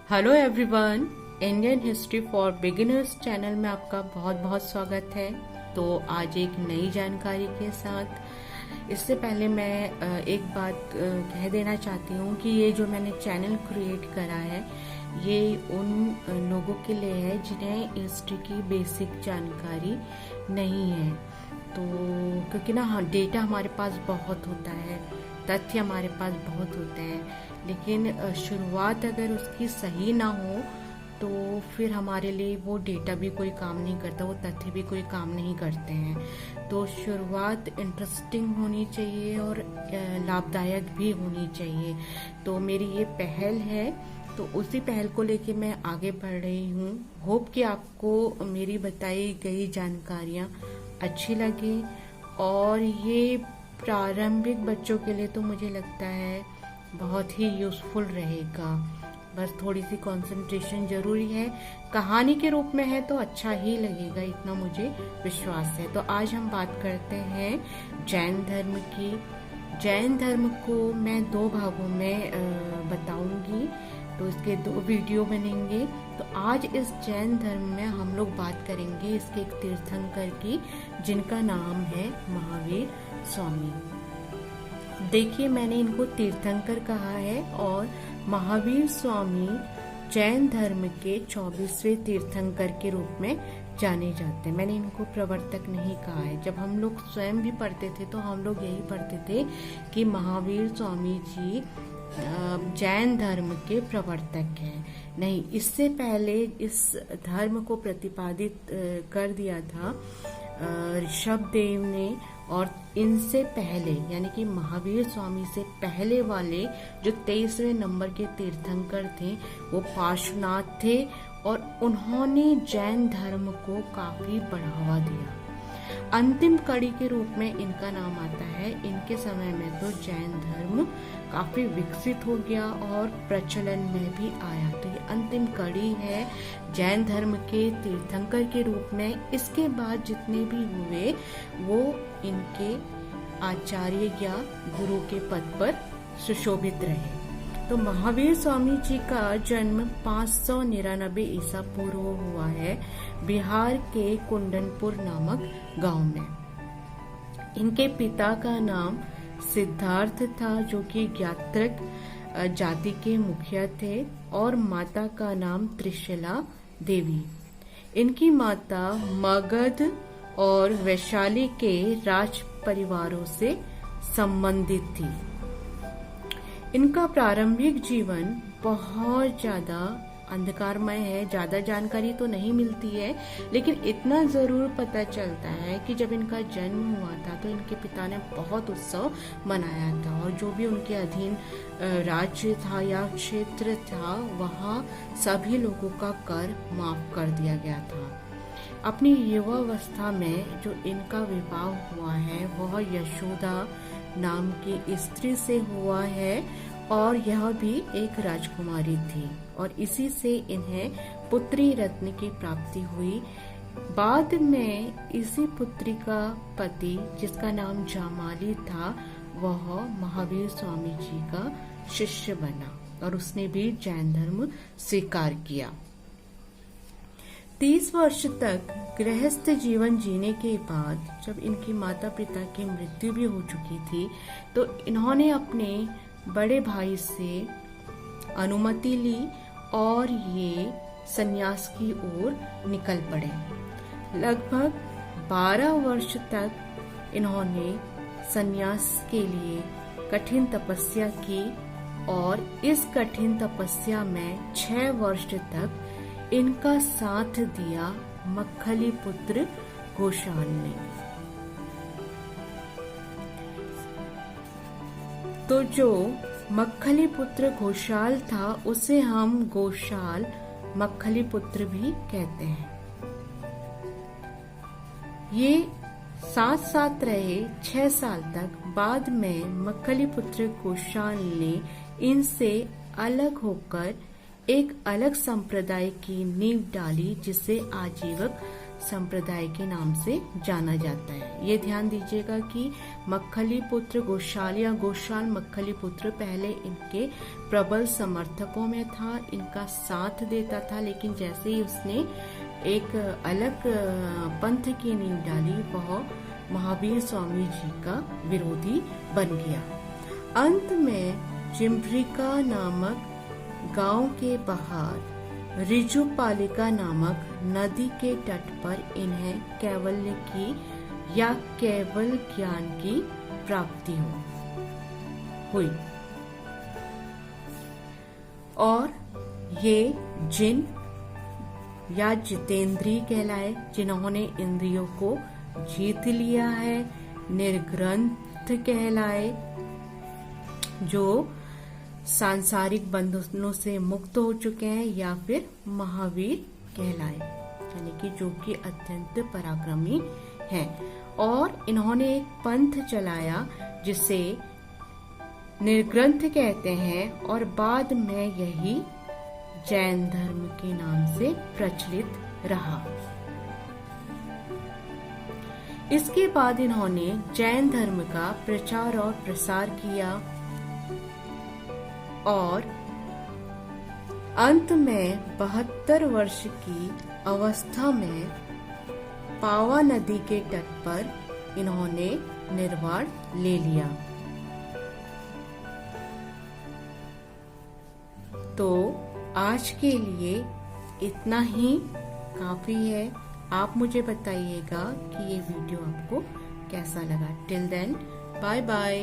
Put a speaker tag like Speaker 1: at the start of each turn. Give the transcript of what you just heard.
Speaker 1: Hello everyone, Indian history for beginners channel में आपका बहुत बहुत स्वागत है। तो आज एक नई जानकारी के साथ, इससे पहले मैं एक बात कह देना चाहती हूँ कि ये जो मैंने चैनल क्रिएट करा है ये उन लोगों के लिए है जिन्हें हिस्ट्री की बेसिक जानकारी नहीं है। तो क्योंकि ना डेटा हमारे पास बहुत होता है, तथ्य हमारे पास बहुत होते हैं, लेकिन शुरुआत अगर उसकी सही ना हो तो फिर हमारे लिए वो डेटा भी कोई काम नहीं करता, वो तथ्य भी कोई काम नहीं करते हैं। तो शुरुआत इंटरेस्टिंग होनी चाहिए और लाभदायक भी होनी चाहिए। तो मेरी ये पहल है, तो उसी पहल को लेके मैं आगे बढ़ रही हूँ। होप कि आपको मेरी बताई गई जानकारियाँ अच्छी लगे, और ये प्रारंभिक बच्चों के लिए तो मुझे लगता है बहुत ही यूज़फुल रहेगा। बस थोड़ी सी कंसंट्रेशन जरूरी है। कहानी के रूप में है तो अच्छा ही लगेगा, इतना मुझे विश्वास है। तो आज हम बात करते हैं जैन धर्म की। जैन धर्म को मैं दो भागों में बताऊंगी, तो इसके दो वीडियो बनेंगे। तो आज इस जैन धर्म में हम लोग बात करेंगे इसके एक तीर्थंकर की, जिनका नाम है महावीर स्वामी। देखिए, मैंने इनको तीर्थंकर कहा है, और महावीर स्वामी जैन धर्म के 24वें तीर्थंकर के रूप में जाने जाते हैं। मैंने इनको प्रवर्तक नहीं कहा है। जब हम लोग स्वयं भी पढ़ते थे तो हम लोग यही पढ़ते थे कि महावीर स्वामी जी जैन धर्म के प्रवर्तक हैं। नहीं, इससे पहले इस धर्म को प्रतिपादित कर दिया था ऋषभ देव ने, और इनसे पहले यानी कि महावीर स्वामी से पहले वाले जो 23वें नंबर के तीर्थंकर थे वो पार्श्वनाथ थे, और उन्होंने जैन धर्म को काफी बढ़ावा दिया। अंतिम कड़ी के रूप में इनका नाम आता है। इनके समय में तो जैन धर्म काफी विकसित हो गया और प्रचलन में भी आया। तो ये अंतिम कड़ी है जैन धर्म के तीर्थंकर के रूप में। इसके बाद जितने भी हुए वो इनके आचार्य या गुरु के पद पर सुशोभित रहे। तो महावीर स्वामी जी का जन्म 599 ईसा पूर्व हुआ है बिहार के कुंदनपुर नामक गांव में। इनके पिता का नाम सिद्धार्थ था, जो कि ज्ञात्रक जाति के मुखिया थे, और माता का नाम त्रिशला देवी। इनकी माता मगध और वैशाली के राज परिवारों से संबंधित थी। इनका प्रारंभिक जीवन बहुत ज्यादा अंधकारमय है। ज्यादा जानकारी तो नहीं मिलती है, लेकिन इतना जरूर पता चलता है कि जब इनका जन्म हुआ था तो इनके पिता ने बहुत उत्सव मनाया था, और जो भी उनके अधीन राज्य था या क्षेत्र था वहाँ सभी लोगों का कर माफ कर दिया गया था। अपनी युवावस्था में जो इनका विवाह हुआ है वह यशोदा नाम की स्त्री से हुआ है, और यह भी एक राजकुमारी थी, और इसी से इन्हें पुत्री रत्न की प्राप्ति हुई। बाद में इसी पुत्री का पति, जिसका नाम जामाली था, वह महावीर स्वामी जी का शिष्य बना, और उसने भी जैन धर्म स्वीकार किया। 30 वर्ष तक गृहस्थ जीवन जीने के बाद जब इनकी माता पिता की मृत्यु भी हो चुकी थी, तो इन्होंने अपने बड़े भाई से अनुमति ली और ये सन्यास की ओर निकल पड़े। लगभग 12 वर्ष तक इन्होंने सन्यास के लिए कठिन तपस्या की, और इस कठिन तपस्या में 6 वर्ष तक इनका साथ दिया मक्खली पुत्र घोषाल ने। तो जो मक्खली पुत्र घोषाल था उसे हम घोषाल मक्खली पुत्र भी कहते हैं। ये साथ साथ रहे 6 साल तक। बाद में मक्खली पुत्र घोषाल ने इनसे अलग होकर एक अलग संप्रदाय की नींव डाली, जिसे आजीवक संप्रदाय के नाम से जाना जाता है। ये ध्यान दीजिएगा कि मक्खलीपुत्र गोशाल या गोशाल मक्खलीपुत्र पहले इनके प्रबल समर्थकों में था, इनका साथ देता था, लेकिन जैसे ही उसने एक अलग पंथ की नींव डाली, वह महावीर स्वामी जी का विरोधी बन गया। अंत में चिम्भ्रिका नामक गांव के बाहर ऋजुपालिका नामक नदी के तट पर इन्हें कैवल्य की या केवल ज्ञान की प्राप्ति हुई और ये जिन या जितेंद्रिय कहलाए, जिन्होंने इंद्रियों को जीत लिया है। निर्ग्रंथ कहलाए, जो सांसारिक बंधनों से मुक्त हो चुके हैं, या फिर महावीर कहलाए, यानी कि जो कि अत्यंत पराक्रमी हैं। और इन्होंने एक पंथ चलाया जिसे निर्ग्रंथ कहते हैं, और बाद में यही जैन धर्म के नाम से प्रचलित रहा। इसके बाद इन्होंने जैन धर्म का प्रचार और प्रसार किया और अंत में 72 वर्ष की अवस्था में पावा नदी के तट पर इन्होंने निर्वाण ले लिया। तो आज के लिए इतना ही काफी है। आप मुझे बताइएगा कि ये वीडियो आपको कैसा लगा। Till then, bye bye.